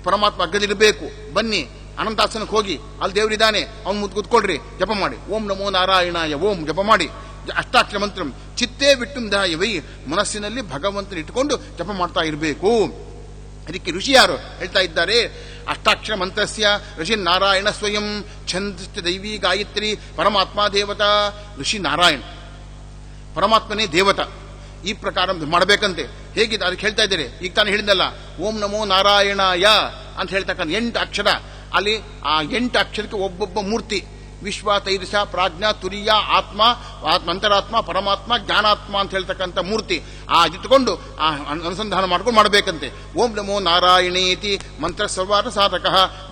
ಪರಮಾತ್ಮ ಅಗ್ಗದಿರಬೇಕು. ಬನ್ನಿ ಅನಂತಾಸನಕ್ಕೆ ಹೋಗಿ, ಅಲ್ಲಿ ದೇವರಿದ್ದಾನೆ, ಅವ್ನು ಮುಂದೆ ಕೂತ್ಕೊಳ್ರಿ, ಜಪ ಮಾಡಿ. ಓಂ ನಮೋ ನಾರಾಯಣಾಯ ಓಂ ಜಪ ಮಾಡಿ. ಅಷ್ಟಾಕ್ಷರ ಮಂತ್ರ ಚಿತ್ತೇ ಬಿಟ್ಟು ದಾಯವೈ, ಮನಸ್ಸಿನಲ್ಲಿ ಭಗವಂತನ ಇಟ್ಟುಕೊಂಡು ಜಪ ಮಾಡ್ತಾ ಇರಬೇಕು. ಅದಕ್ಕೆ ಋಷಿ ಯಾರು ಹೇಳ್ತಾ ಇದ್ದಾರೆ, ಅಷ್ಟಾಕ್ಷರ ಮಂತ್ರಸ್ಯ ಋಷಿ ನಾರಾಯಣ ಸ್ವಯಂ ಛಂದಸ್ಯ ದೈವಿ ಗಾಯತ್ರಿ ಪರಮಾತ್ಮ ದೇವತಾ. ಋಷಿ ನಾರಾಯಣ, ಪರಮಾತ್ಮನೇ ದೇವತಾ. ಈ ಪ್ರಕಾರ ಮಾಡಬೇಕಂತೆ. ಹೇಗಿದೆ ಅದಕ್ಕೆ ಹೇಳ್ತಾ ಇದ್ದಾರೆ. ಈಗ ತಾನು ಹೇಳಿದಲ್ಲ, ಓಂ ನಮೋ ನಾರಾಯಣಾಯ ಅಂತ ಹೇಳ್ತಕ್ಕಂಥ 8 ಅಕ್ಷರ. ಅಲ್ಲಿ ಆ 8 ಅಕ್ಷರಕ್ಕೆ ಒಬ್ಬೊಬ್ಬ ಮೂರ್ತಿ, ವಿಶ್ವ, ತೈಜಸ, ಪ್ರಾಜ್ಞಾ, ತುರಿಯ, ಆತ್ಮ, ಅಂತರಾತ್ಮ, ಪರಮಾತ್ಮ, ಜ್ಞಾನಾತ್ಮ ಅಂತ ಹೇಳ್ತಕ್ಕಂಥ ಮೂರ್ತಿ ಇಟ್ಟುಕೊಂಡು ಅನುಸಂಧಾನ ಮಾಡ್ಕೊಂಡು ಮಾಡಬೇಕಂತೆ. ಓಂ ನಮೋ ನಾರಾಯಣೇತಿ ಮಂತ್ರ ಸರ್ವಾರ್ಥ ಸಾಧಕ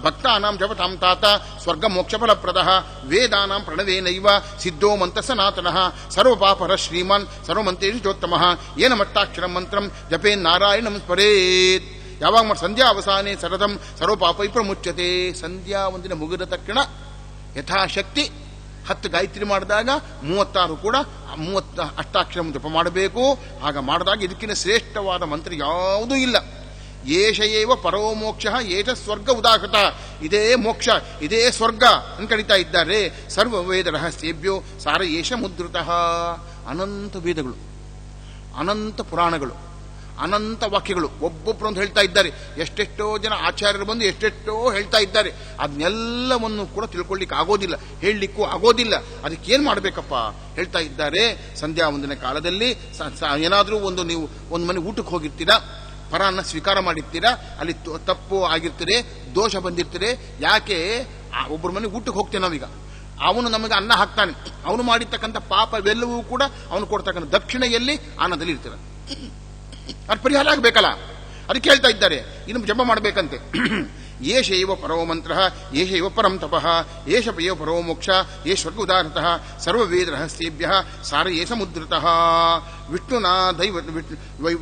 ಭಕ್ತಾನಾಂ ಜಪತಾಂ ತಾತ ಸ್ವರ್ಗ ಮೋಕ್ಷ ಫಲಪ್ರದಃ ವೇದಾನಾಂ ಪ್ರಣವೇನೈವ ಸಿದ್ಧೋ ಮಂತ್ರ ಸನಾತನಃ ಸರ್ವಪಾಪರ ಶ್ರೀಮಾನ್ ಸರ್ವಮಂತ್ರೇಷು ಚೋತ್ತಮಃ ಏನ ಮಟ್ಟಾಕ್ಷರ ಮಂತ್ರಂ ಜಪೇನ್ ನಾರಾಯಣಂ ಸ್ಮರೇತ್. ಯಾವಾಗ ಸಂಧ್ಯಾ ಅವಸಾನೆ ಸರದಂ ಸರ್ವಪಾಪೈ ಪ್ರಮುಚ್ಯತೆ. ಸಂಧ್ಯಾ ಒಂದಿನ ಮುಗಿದ ತಕ್ಷಣ ಯಥಾಶಕ್ತಿ 10 ಗಾಯತ್ರಿ ಮಾಡಿದಾಗ 36 ಕೂಡ 30 ಅಷ್ಟಾಕ್ಷರ ಜಪ ಮಾಡಬೇಕು. ಆಗ ಮಾಡಿದಾಗ ಇದಕ್ಕಿಂತ ಶ್ರೇಷ್ಠವಾದ ಮಂತ್ರ ಯಾವುದೂ ಇಲ್ಲ. ಏಷ ಏವ ಪರೋ ಮೋಕ್ಷ ಏಷ ಸ್ವರ್ಗ ಉದಾಹೃತ. ಇದೇ ಮೋಕ್ಷ, ಇದೇ ಸ್ವರ್ಗ ಅಂತ ಕರೀತಾ ಇದ್ದಾರೆ. ಸರ್ವ ವೇದ ರಹಸ್ಯೇಭ್ಯೋ ಸಾರ ಏಷ ಮುದ್ರಿತಃ. ಅನಂತ ವೇದಗಳು, ಅನಂತ ಪುರಾಣಗಳು, ಅನಂತ ವಾಕ್ಯಗಳು ಒಬ್ಬೊಬ್ಬರು ಅಂತ ಹೇಳ್ತಾ ಇದ್ದಾರೆ. ಎಷ್ಟೆಷ್ಟೋ ಜನ ಆಚಾರ್ಯರು ಬಂದು ಎಷ್ಟೆಷ್ಟೋ ಹೇಳ್ತಾ ಇದ್ದಾರೆ. ಅದನ್ನೆಲ್ಲವನ್ನು ಕೂಡ ತಿಳ್ಕೊಳ್ಳಿಕ್ಕೆ ಆಗೋದಿಲ್ಲ, ಹೇಳಲಿಕ್ಕೂ ಆಗೋದಿಲ್ಲ. ಅದಕ್ಕೆ ಏನ್ ಮಾಡಬೇಕಪ್ಪ ಹೇಳ್ತಾ ಇದ್ದಾರೆ. ಸಂಧ್ಯಾ ವಂದನೆ ಕಾಲದಲ್ಲಿ ಏನಾದರೂ ನೀವು ಒಂದು ಮನೆ ಊಟಕ್ಕೆ ಹೋಗಿರ್ತೀರಾ, ಪರಾನ್ನ ಸ್ವೀಕಾರ ಮಾಡಿರ್ತೀರಾ, ಅಲ್ಲಿ ತಪ್ಪು ಆಗಿರ್ತೀರಿ, ದೋಷ ಬಂದಿರ್ತೀರಿ. ಯಾಕೆ ಒಬ್ಬರ ಮನೆ ಊಟಕ್ಕೆ ಹೋಗ್ತೇವೆ ನಾವೀಗ, ಅವನು ನಮಗೆ ಅನ್ನ ಹಾಕ್ತಾನೆ. ಅವನು ಮಾಡಿರ್ತಕ್ಕಂಥ ಪಾಪವೆಲ್ಲವೂ ಕೂಡ ಅವನು ಕೊಡ್ತಕ್ಕಂಥ ದಕ್ಷಿಣೆಯಲ್ಲಿ ಅನ್ನದಲ್ಲಿ ಇರ್ತಾರೆ. ಅದು ಪರಿಹಾರ ಆಗಬೇಕಲ್ಲ, ಅದಕ್ಕೆ ಹೇಳ್ತಾ ಇದ್ದಾರೆ. ಇನ್ನು ಜಪ ಮಾಡಬೇಕಂತೆ. ಏಷ ಇವ ಪರೋ ಮಂತ್ರ, ಏಷ ಇವ ಪರಂ ತಪಃ, ಏಷ ಏವ ಪರೋ ಮೋಕ್ಷ, ಏ ಸ್ವರ್ಗ ಉದಾಹೃತಃ, ಸರ್ವವೇದ ರಹಸ್ಯೇಭ್ಯ ಸಾರ ಏ ಸಮುದ್ರತಃ. ವಿಷ್ಣುನಾ ದೈವ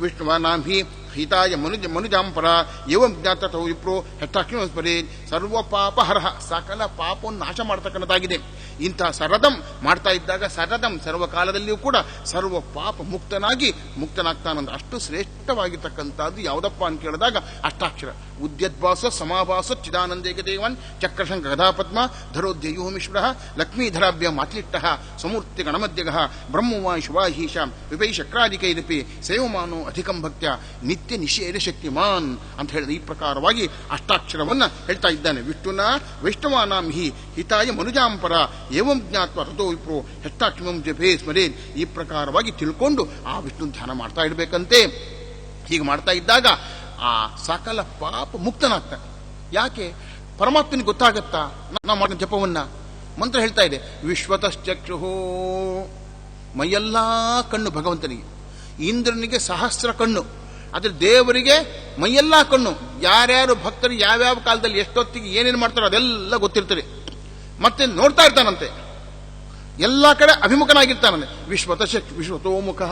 ವಿಷ್ಣುವಾನಾಂ ಹಿ ಹಿತಾಯ ಮನುಜಾಂಪರ ಏವಂ ಜ್ಞಾತೋ ವಿಪ್ರೋ ಹೆತ್ತಾಕ್ಷಿಣಸ್ಪರೇ ಸರ್ವ ಪಾಪ ಹರಹ. ಸಕಲ ಪಾಪವನ್ನು ನಾಶ ಮಾಡತಕ್ಕಂಥದ್ದಾಗಿದೆ. ಇಂತಹ ಸರದಂ ಮಾಡ್ತಾ ಇದ್ದಾಗ ಸರದಂ ಸರ್ವಕಾಲದಲ್ಲಿಯೂ ಕೂಡ ಸರ್ವ ಪಾಪ ಮುಕ್ತನಾಗ್ತಾನಂದ. ಅಷ್ಟು ಶ್ರೇಷ್ಠವಾಗಿರ್ತಕ್ಕಂಥದ್ದು ಯಾವುದಪ್ಪ ಅಂತ ಕೇಳಿದಾಗ ಅಷ್ಟಾಕ್ಷರ. ಉದ್ಯದ್ಭಾಸ ಸಮಾಭಾಸ ಚಿದಾನಂದೇಕ ದೇವನ್ ಚಕ್ರಶಂಕ ಗದಾಪದ್ಮ ಧರೋದ್ಯಯೂಹಮೀಶ್ವರ ಲಕ್ಷ್ಮೀಧರಾಭ್ಯ ಮಾತ್ಲಿಟ್ಟಃ ಸಮೂರ್ತಿ ಗಣಮಧ್ಯಗಃ ಬ್ರಹ್ಮವಾಯ್ ಶಿವಾಹೀಶ ವಿಪೈ ಶಕ್ರಾದಿಕೈರಪಿ ಸೇವಮಾನೋ ಅಧಿಕಂ ಭಕ್ತ್ಯ ನಿತ್ಯ ನಿಷೇಧ ಶಕ್ತಿಮಾನ್ ಅಂತ ಹೇಳಿದ ಈ ಪ್ರಕಾರವಾಗಿ ಅಷ್ಟಾಕ್ಷರವನ್ನ ಹೇಳ್ತಾ ಇದ್ದಾನೆ. ವಿಷ್ಣುನ ವೈಷ್ಣವಾನಾಂ ಹಿ ಹಿತಾಯ ಮನುಜಾಂಪರ ಏವಂ ಜ್ಞಾತ್ವ ತಥೋ ವಿಪ್ರೋ ಹೆಷ್ಟಾಕ್ಷಮಂ ಜಪೇ ಸ್ಮರೇನ್. ಈ ಪ್ರಕಾರವಾಗಿ ತಿಳ್ಕೊಂಡು ಆ ವಿಷ್ಣು ಧ್ಯಾನ ಮಾಡ್ತಾ ಇಡಬೇಕಂತೆ. ಹೀಗೆ ಮಾಡ್ತಾ ಇದ್ದಾಗ ಆ ಸಕಲ ಪಾಪ ಮುಕ್ತನಾಗ್ತಾನೆ. ಯಾಕೆ? ಪರಮಾತ್ಮನಿಗೆ ಗೊತ್ತಾಗತ್ತಾ ನಾವು ಮಾಡಿದ ಜಪವನ್ನ? ಮಂತ್ರ ಹೇಳ್ತಾ ಇದೆ, ವಿಶ್ವತಶ್ಚಕ್ಷುಹೋ, ಮೈಯೆಲ್ಲಾ ಕಣ್ಣು ಭಗವಂತನಿಗೆ. ಇಂದ್ರನಿಗೆ ಸಹಸ್ರ ಕಣ್ಣು, ಆದ್ರೆ ದೇವರಿಗೆ ಮೈಯೆಲ್ಲಾ ಕಣ್ಣು. ಯಾರ್ಯಾರು ಭಕ್ತರು ಯಾವ್ಯಾವ ಕಾಲದಲ್ಲಿ ಎಷ್ಟೊತ್ತಿಗೆ ಏನೇನು ಮಾಡ್ತಾರೋ ಅದೆಲ್ಲ ಗೊತ್ತಿರ್ತದೆ. ಮತ್ತೆ ನೋಡ್ತಾ ಇರ್ತಾನಂತೆ, ಎಲ್ಲಾ ಕಡೆ ಅಭಿಮುಖನಾಗಿರ್ತಾನಂತೆ. ವಿಶ್ವತೋ ಮುಖ,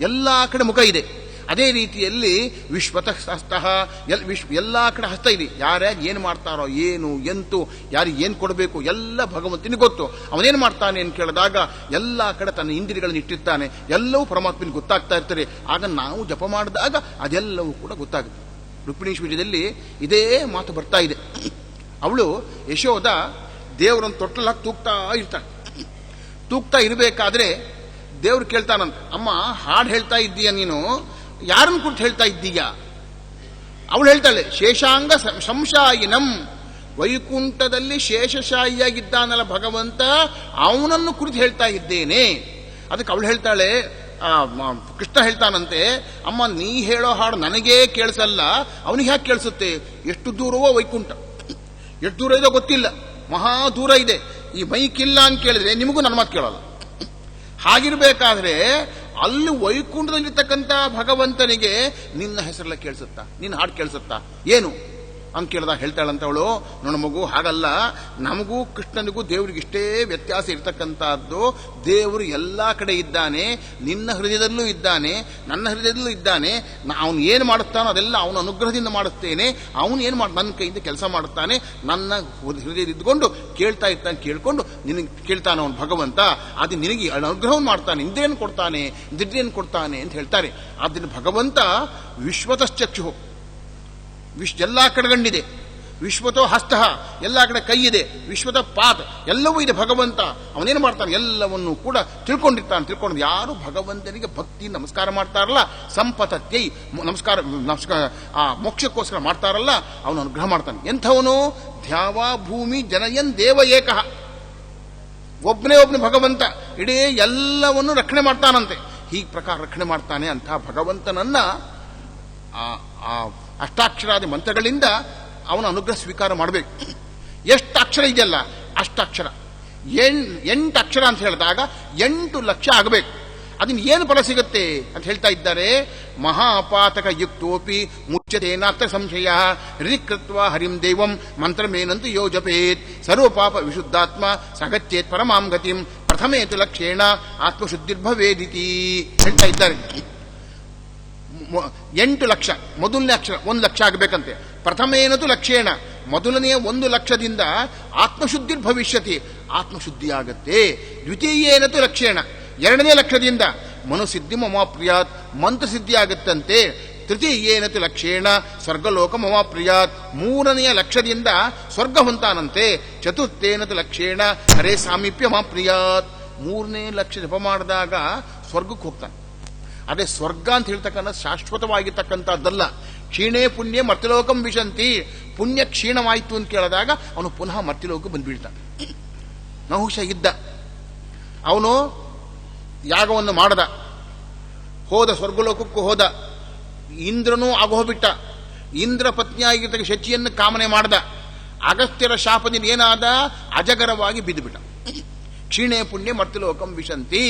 ಎಲ್ಲಾ ಕಡೆ ಮುಖ ಇದೆ. ಅದೇ ರೀತಿಯಲ್ಲಿ ವಿಶ್ವತಃ ಹಸ್ತಃ, ಎಲ್ಲಾ ಕಡೆ ಹಸ್ತ ಇದೆ. ಯಾರ್ಯಾರು ಏನು ಮಾಡ್ತಾರೋ, ಏನು ಎಂತು, ಯಾರಿಗೆ ಏನು ಕೊಡಬೇಕು ಎಲ್ಲ ಭಗವಂತನಿಗೆ ಗೊತ್ತು. ಅವನೇನು ಮಾಡ್ತಾನೆ ಅಂತ ಕೇಳಿದಾಗ ಎಲ್ಲಾ ಕಡೆ ತನ್ನ ಇಂದ್ರಿಯಗಳನ್ನು ಇಟ್ಟಿರ್ತಾನೆ. ಎಲ್ಲವೂ ಪರಮಾತ್ಮನಿಗೆ ಗೊತ್ತಾಗ್ತಾ ಇರ್ತಾರೆ. ಆಗ ನಾವು ಜಪ ಮಾಡಿದಾಗ ಅದೆಲ್ಲವೂ ಕೂಡ ಗೊತ್ತಾಗುತ್ತೆ. ರುಕ್ಮಿಣೀಶ್ವರದಲ್ಲಿ ಇದೇ ಮಾತು ಬರ್ತಾ ಇದೆ. ಅವಳು ಯಶೋದ ದೇವರನ್ನು ತೊಟ್ಟಲಾಗಿ ತೂಗ್ತಾ ಇರ್ತಾಳೆ. ತೂಗ್ತಾ ಇರಬೇಕಾದ್ರೆ ದೇವ್ರು ಕೇಳ್ತಾನಂತ, ಅಮ್ಮ ಹಾಡು ಹೇಳ್ತಾ ಇದ್ದೀಯ ನೀನು, ಯಾರನ್ನು ಕುರಿತು ಹೇಳ್ತಾ ಇದ್ದೀಯ? ಅವಳು ಹೇಳ್ತಾಳೆ, ಶೇಷಾಂಗ ಸಂಶಾಯಿನಂ, ವೈಕುಂಠದಲ್ಲಿ ಶೇಷಶಾಹಿಯಾಗಿದ್ದಾನಲ್ಲ ಭಗವಂತ, ಅವನನ್ನು ಕುರಿತು ಹೇಳ್ತಾ ಇದ್ದೇನೆ. ಅದಕ್ಕೆ ಅವಳು ಹೇಳ್ತಾಳೆ, ಕೃಷ್ಣ ಹೇಳ್ತಾನಂತೆ, ಅಮ್ಮ ನೀ ಹೇಳೋ ಹಾಡು ನನಗೇ ಕೇಳಿಸಲ್ಲ, ಅವನಿಗೆ ಯಾಕೆ ಕೇಳಿಸುತ್ತೆ? ಎಷ್ಟು ದೂರವೋ ವೈಕುಂಠ, ಎಷ್ಟು ದೂರ ಇದೋ ಗೊತ್ತಿಲ್ಲ, ಮಹಾ ದೂರ ಇದೆ. ಈ ಮೈಕಿಲ್ಲ ಅಂತ ಕೇಳಿದ್ರೆ ನಿಮಗೂ ನನ್ನ ಮಾತು ಕೇಳಲ್ಲ. ಹಾಗಿರ್ಬೇಕಾದ್ರೆ ಅಲ್ಲಿ ವೈಕುಂಠದಲ್ಲಿರ್ತಕ್ಕಂಥ ಭಗವಂತನಿಗೆ ನಿನ್ನ ಹೆಸರೆಲ್ಲ ಕೇಳಿಸುತ್ತಾ, ನಿನ್ನ ಹಾಡು ಕೇಳಿಸುತ್ತಾ ಏನು ಅಂತ ಕೇಳಿದಾಗ ಹೇಳ್ತಾಳಂತವಳು, ನೋಡು ಮಗು, ಹಾಗಲ್ಲ, ನಮಗೂ ಕೃಷ್ಣನಿಗೂ ದೇವರಿಗೆ ಇಷ್ಟೇ ವ್ಯತ್ಯಾಸ ಇರ್ತಕ್ಕಂಥದ್ದು. ದೇವರು ಎಲ್ಲಾ ಕಡೆ ಇದ್ದಾನೆ, ನಿನ್ನ ಹೃದಯದಲ್ಲೂ ಇದ್ದಾನೆ, ನನ್ನ ಹೃದಯದಲ್ಲೂ ಇದ್ದಾನೆ. ಅವನು ಏನು ಮಾಡುತ್ತಾನೋ ಅದೆಲ್ಲ ಅವನ ಅನುಗ್ರಹದಿಂದ ಮಾಡುತ್ತೇನೆ. ಅವನು ಏನು ನನ್ನ ಕೈಯಿಂದ ಕೆಲಸ ಮಾಡುತ್ತಾನೆ, ನನ್ನ ಹೃದಯದ ಇದ್ಕೊಂಡು ಕೇಳ್ತಾ ಇರ್ತಾನೆ. ಕೇಳ್ಕೊಂಡು ನಿನಗೆ ಕೇಳ್ತಾನೆ ಅವನು ಭಗವಂತ. ಅದು ನಿನಗೆ ಅನುಗ್ರಹವನ್ನು ಮಾಡ್ತಾನೆ, ಇಂದ್ರಿಯನ್ನು ಕೊಡ್ತಾನೆ, ದಿಡ್ರಿಯನ್ನು ಕೊಡ್ತಾನೆ ಅಂತ ಹೇಳ್ತಾರೆ. ಆದ್ದರಿಂದ ಭಗವಂತ ವಿಶ್ವತಶ್ಚಕ್ಷು, ಎಲ್ಲಾ ಕಡೆಗಂಡಿದೆ. ವಿಶ್ವತೋ ಹಸ್ತ, ಎಲ್ಲಾ ಕಡೆ ಕೈ ಇದೆ. ವಿಶ್ವದ ಪಾದ, ಎಲ್ಲವೂ ಇದೆ ಭಗವಂತ. ಅವನೇನು ಮಾಡ್ತಾನೆ, ಎಲ್ಲವನ್ನೂ ಕೂಡ ತಿಳ್ಕೊಂಡು ಯಾರು ಭಗವಂತನಿಗೆ ಭಕ್ತಿ ನಮಸ್ಕಾರ ಮಾಡ್ತಾರಲ್ಲ, ಸಂಪತತ್ಯೈ ನಮಸ್ಕಾರ ಆ ಮೋಕ್ಷಕ್ಕೋಸ್ಕರ ಮಾಡ್ತಾರಲ್ಲ, ಅವನು ಅನುಗ್ರಹ ಮಾಡ್ತಾನೆ. ಎಂಥವನು? ಧ್ಯಾವಾ ಭೂಮಿ ಜನಯನ್ ದೇವ ಏಕಃ, ಒಬ್ಬನೇ ಭಗವಂತ ಇಡೀ ಎಲ್ಲವನ್ನು ರಕ್ಷಣೆ ಮಾಡ್ತಾನಂತೆ. ಹೀಗೆ ಪ್ರಕಾರ ರಕ್ಷಣೆ ಮಾಡ್ತಾನೆ. ಅಂತಹ ಭಗವಂತನನ್ನ ಆ ಅಷ್ಟಾಕ್ಷರಾದಿ ಮಂತ್ರಗಳಿಂದ ಅವನ ಅನುಗ್ರಹ ಸ್ವೀಕಾರ ಮಾಡಬೇಕು. ಎಷ್ಟು ಅಕ್ಷರ ಇದೆಯಲ್ಲ ಅಷ್ಟಾಕ್ಷರ, 8 ಅಕ್ಷರ ಅಂತ ಹೇಳಿದಾಗ 8 ಲಕ್ಷ ಆಗಬೇಕು. ಅದನ್ನ ಏನು ಫಲ ಸಿಗುತ್ತೆ ಅಂತ ಹೇಳ್ತಾ ಇದ್ದಾರೆ. ಮಹಾಪಾತಕ ಯುಕ್ತೋಪಿ ಮುಚ್ಯತೇನಾತ್ರ ಸಂಶಯ ಹೃದಿಕೃತ್ವ ಹರಿಂ ದೇವಂ ಮಂತ್ರಮೇನಂತೂ ಯೋ ಜಪೇತ್ ಸರ್ವಪಾಪ ವಿಶುದ್ಧಾತ್ಮ ಸಗಚ್ಚೇತ್ ಪರಮಾಂ ಗತಿಂ ಪ್ರಥಮೇತು ಲಕ್ಷೇಣ ಆತ್ಮಶುದ್ಧಿರ್ಭವೇದಿತಿ ಹೇಳ್ತಾ ಇದ್ದಾರೆ. 8 ಲಕ್ಷ, ಮೊದಲನೇ ಅಕ್ಷರ 1 ಲಕ್ಷ ಆಗಬೇಕಂತೆ. ಪ್ರಥಮೇನತು ಲಕ್ಷೇಣ, ಮೊದಲನೆಯ 1 ಲಕ್ಷದಿಂದ ಆತ್ಮಶುದ್ಧಿರ್ ಭವಿಷ್ಯತಿ, ಆತ್ಮಶುದ್ಧಿಯಾಗತ್ತೆ. ದ್ವಿತೀಯೇನತು ಲಕ್ಷೇಣ, 2ನೇ ಲಕ್ಷದಿಂದ ಮನುಸಿದ್ಧಿ ಮಮಾಪ್ರಿಯಾತ್, ಮಂತ್ರಸಿದ್ಧಿ ಆಗತ್ತಂತೆ. ತೃತೀಯೇನತು ಲಕ್ಷೇಣ ಸ್ವರ್ಗಲೋಕ ಮಮಾಪ್ರಿಯಾತ್, 3ನೆಯ ಲಕ್ಷದಿಂದ ಸ್ವರ್ಗ ಹೊಂತಾನಂತೆ. ಚತುರ್ಥೇನತು ಲಕ್ಷೇಣ ಹರೇ ಸಾಮೀಪ್ಯ ಮಮಾಪ್ರಿಯಾತ್, 3ನೇ ಲಕ್ಷ ಜಪ ಮಾಡಿದಾಗ ಸ್ವರ್ಗಕ್ಕೆ ಹೋಗ್ತಾನೆ. ಅದೇ ಸ್ವರ್ಗ ಅಂತ ಹೇಳ್ತಕ್ಕಂಥ ಶಾಶ್ವತವಾಗಿರ್ತಕ್ಕಂಥದ್ದಲ್ಲ. ಕ್ಷೀಣೇ ಪುಣ್ಯ ಮರ್ತಿಲೋಕಂ ವಿಶಂತಿ, ಪುಣ್ಯ ಕ್ಷೀಣವಾಯಿತು ಅಂತ ಕೇಳಿದಾಗ ಅವನು ಪುನಃ ಮರ್ತಿಲೋಕ ಬಂದ್ಬಿಡ್ತಾನೆ. ನಹುಷ ಇದ್ದ, ಅವನು ಯಾಗವನ್ನು ಮಾಡದ, ಹೋದ ಸ್ವರ್ಗಲೋಕಕ್ಕೂ ಹೋದ. ಇಂದ್ರನೂ ಆಗೋಗ್ಬಿಟ್ಟ. ಇಂದ್ರ ಪತ್ನಿಯಾಗಿರ್ತಕ್ಕ ಶಚಿಯನ್ನು ಕಾಮನೆ ಮಾಡ್ದ. ಅಗಸ್ತ್ಯರ ಶಾಪದಿಂದ ಏನಾದ? ಅಜಗರವಾಗಿ ಬಿದ್ದುಬಿಟ್ಟ. ಕ್ಷೀಣೆ ಪುಣ್ಯ ಮರ್ತ್ಯಲೋಕಂ ವಿಶಂತಿ.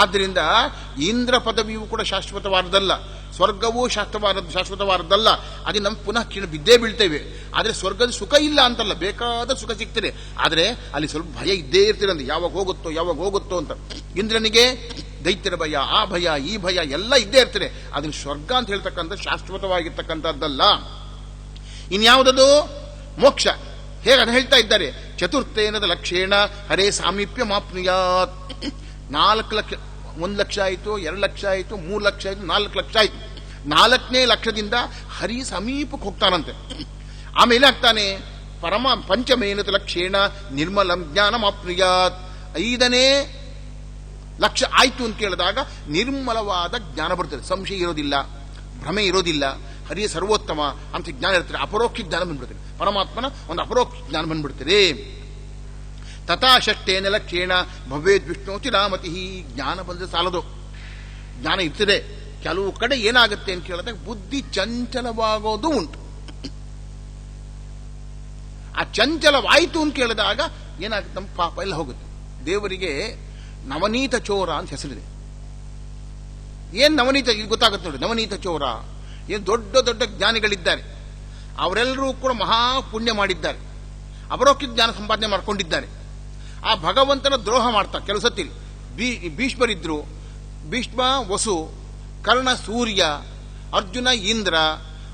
ಆದ್ದರಿಂದ ಇಂದ್ರ ಪದವಿಯೂ ಕೂಡ ಶಾಶ್ವತವಾದದ್ದಲ್ಲ, ಸ್ವರ್ಗವೂ ಶಾಶ್ವತವಾದದ್ದಲ್ಲ. ಅದೇ ನಮ್ಗೆ ಪುನಃ ಕ್ಷೀಣ ಬಿದ್ದೇ ಬೀಳ್ತೇವೆ. ಆದರೆ ಸ್ವರ್ಗದ ಸುಖ ಇಲ್ಲ ಅಂತಲ್ಲ, ಬೇಕಾದ ಸುಖ ಸಿಗ್ತದೆ. ಆದರೆ ಅಲ್ಲಿ ಸ್ವಲ್ಪ ಭಯ ಇದ್ದೇ ಇರ್ತೀರ, ಅಂದ್ರೆ ಯಾವಾಗ ಹೋಗುತ್ತೋ ಅಂತ. ಇಂದ್ರನಿಗೆ ದೈತ್ಯರ ಭಯ, ಆ ಭಯ, ಈ ಭಯ ಎಲ್ಲ ಇದ್ದೇ ಇರ್ತದೆ. ಅದನ್ನು ಸ್ವರ್ಗ ಅಂತ ಹೇಳ್ತಕ್ಕಂಥ ಶಾಶ್ವತವಾಗಿರ್ತಕ್ಕಂಥದ್ದಲ್ಲ. ಇನ್ಯಾವುದದು? ಮೋಕ್ಷ. ಹೇಗೆ ಅದು ಹೇಳ್ತಾ ಇದ್ದಾರೆ, ಚತುರ್ಥೇನದ ಲಕ್ಷೇಣ ಹರೇ ಸಾಮೀಪ್ಯ ಮಾಪ್ನುಯಾತ್. 4 ಲಕ್ಷ, 1 ಲಕ್ಷ ಆಯಿತು, 2 ಲಕ್ಷ ಆಯಿತು, 3 ಲಕ್ಷ ಆಯಿತು, 4 ಲಕ್ಷ ಆಯಿತು. 4ನೇ ಲಕ್ಷದಿಂದ ಹರಿ ಸಮೀಪಕ್ಕೆ ಹೋಗ್ತಾನಂತೆ. ಆಮೇಲೆ ಆಗ್ತಾನೆ ಪಂಚಮೇನದ ಲಕ್ಷೇಣ ನಿರ್ಮಲಂ ಜ್ಞಾನಮಾಪ್ನುಯಾತ್. 5ನೇ ಲಕ್ಷ ಆಯ್ತು ಅಂತ ಕೇಳಿದಾಗ ನಿರ್ಮಲವಾದ ಜ್ಞಾನ ಬರ್ತದೆ, ಸಂಶಯ ಇರೋದಿಲ್ಲ, ಭ್ರಮೆ ಇರೋದಿಲ್ಲ, ಹರಿಯ ಸರ್ವೋತ್ತಮ ಅಂತ ಜ್ಞಾನ ಇರ್ತದೆ. ಅಪರೋಕ್ಷ ಜ್ಞಾನ ಬಂದ್ಬಿಡ್ತದೆ, ಪರಮಾತ್ಮನ ಒಂದು ಅಪರೋಕ್ಷ ಜ್ಞಾನ ಬಂದ್ಬಿಡ್ತದೆ. ತಥಾ ಷಷ್ಟೇನ ಲಕ್ಷೇಣ ಭವೇದ್ ವಿಷ್ಣು ಚಿರಾಮತಿ. ಜ್ಞಾನ ಬಂದರೆ ಸಾಲದು, ಜ್ಞಾನ ಇರ್ತದೆ. ಕೆಲವು ಕಡೆ ಏನಾಗುತ್ತೆ ಅಂತ ಕೇಳಿದಾಗ ಬುದ್ಧಿ ಚಂಚಲವಾಗೋದು ಉಂಟು. ಆ ಚಂಚಲವಾಯಿತು ಅಂತ ಕೇಳಿದಾಗ ಏನಾಗುತ್ತೆ, ನಮ್ಮ ಪಾಪ ಎಲ್ಲ ಹೋಗುತ್ತೆ. ದೇವರಿಗೆ ನವನೀತ ಚೋರ ಅಂತ ಹೆಸರಿದೆ. ಏನ್ ನವನೀತ ಗೊತ್ತಾಗುತ್ತೆ ನೋಡಿ. ನವನೀತ ಚೋರ ಏನು ದೊಡ್ಡ ದೊಡ್ಡ ಜ್ಞಾನಿಗಳಿದ್ದಾರೆ, ಅವರೆಲ್ಲರೂ ಕೂಡ ಮಹಾ ಪುಣ್ಯ ಮಾಡಿದ್ದಾರೆ, ಅಪರೋಕ್ಷ ಜ್ಞಾನ ಸಂಪಾದನೆ ಮಾಡ್ಕೊಂಡಿದ್ದಾರೆ. ಆ ಭಗವಂತನ ದ್ರೋಹ ಮಾಡ್ತಾರೆ ಕೆಲವು ಸತಿ. ಭೀಷ್ಮರಿದ್ರು, ಭೀಷ್ಮ ವಸು, ಕರ್ಣ ಸೂರ್ಯ, ಅರ್ಜುನ ಇಂದ್ರ,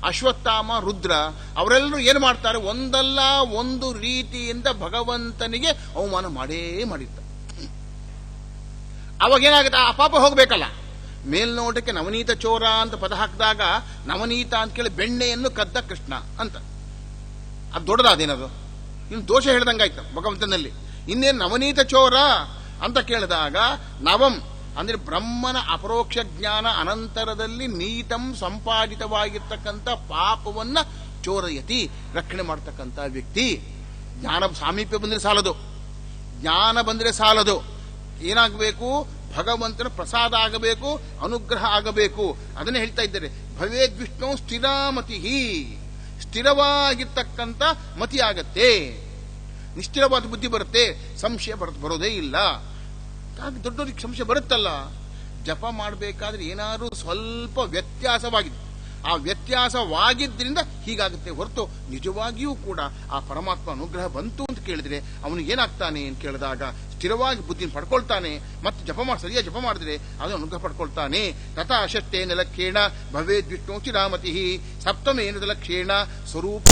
ಅಶ್ವತ್ಥಾಮ ರುದ್ರ, ಅವರೆಲ್ಲರೂ ಏನು ಮಾಡ್ತಾರೆ, ಒಂದಲ್ಲ ಒಂದು ರೀತಿಯಿಂದ ಭಗವಂತನಿಗೆ ಅವಮಾನ ಮಾಡೇ ಮಾಡಿರ್ತಾರೆ. ಅವಾಗ ಏನಾಗುತ್ತೆ, ಆ ಪಾಪ ಹೋಗ್ಬೇಕಲ್ಲ. ಮೇಲ್ನೋಟಕ್ಕೆ ನವನೀತ ಚೋರ ಅಂತ ಪದ ಹಾಕಿದಾಗ ನವನೀತ ಅಂತ ಕೇಳಿ ಬೆಣ್ಣೆಯನ್ನು ಕದ್ದ ಕೃಷ್ಣ ಅಂತ, ಅದು ದೊಡ್ಡದಾದೇನದು, ಇನ್ನು ದೋಷ ಹೇಳ್ದಂಗಾಯ್ತು ಭಗವಂತನಲ್ಲಿ. ಇನ್ನೇನು ನವನೀತ ಚೋರ ಅಂತ ಕೇಳಿದಾಗ ನವಂ ಅಂದ್ರೆ ಬ್ರಹ್ಮನ ಅಪರೋಕ್ಷ ಜ್ಞಾನ ಅನಂತರದಲ್ಲಿ ನೀತಂ ಸಂಪಾದಿತವಾಗಿರ್ತಕ್ಕಂಥ ಪಾಪವನ್ನ ಚೋರಯತಿ ರಕ್ಷಣೆ ಮಾಡ್ತಕ್ಕಂಥ ವ್ಯಕ್ತಿ. ಜ್ಞಾನ ಸಾಮೀಪ್ಯ ಬಂದರೆ ಸಾಲದು, ಜ್ಞಾನ ಬಂದರೆ ಸಾಲದು. ಏನಾಗಬೇಕು, ಭಗವಂತನ ಪ್ರಸಾದ ಆಗಬೇಕು, ಅನುಗ್ರಹ ಆಗಬೇಕು. ಅದನ್ನೇ ಹೇಳ್ತಾ ಇದ್ದಾರೆ, ಭವೇದ್ ವಿಷ್ಣು ಸ್ಥಿರಾಮತಿ. ಸ್ಥಿರವಾಗಿರ್ತಕ್ಕಂಥ ಮತಿ ಆಗತ್ತೆ, ನಿಶ್ಚಿರವಾದ ಬುದ್ಧಿ ಬರುತ್ತೆ, ಸಂಶಯ ಬರೋದೇ ಇಲ್ಲ. ದೊಡ್ಡವರಿಗೆ ಸಂಶಯ ಬರುತ್ತಲ್ಲ, ಜಪ ಮಾಡಬೇಕಾದ್ರೆ ಏನಾದ್ರೂ ಸ್ವಲ್ಪ ವ್ಯತ್ಯಾಸವಾಗಿದೆ, ಆ ವ್ಯತ್ಯಾಸವಾಗಿದ್ದರಿಂದ ಹೀಗಾಗುತ್ತೆ ಹೊರತು ನಿಜವಾಗಿಯೂ ಕೂಡ ಆ ಪರಮಾತ್ಮ ಅನುಗ್ರಹ ಬಂತು ಅಂತ ಕೇಳಿದ್ರೆ ಅವನಿಗೆ ಏನಾಗ್ತಾನೆ ಅಂತ ಕೇಳಿದಾಗ ಸ್ಥಿರವಾಗಿ ಬುದ್ಧಿನ ಪಡ್ಕೊಳ್ತಾನೆ. ಮತ್ತೆ ಸರಿಯಾಗಿ ಜಪ ಮಾಡಿದ್ರೆ ಅದು ಅನುಗ್ರಹ ಪಡ್ಕೊಳ್ತಾನೆ. ತಥಾ ಷಷ್ಟೇನ ಲಕ್ಷೇಣ ಭವೇದ್ ವಿಷ್ಣು ಚಿರಾಮತಿ. ಸಪ್ತಮೇನ ಲಕ್ಷೇಣ ಸ್ವರೂಪ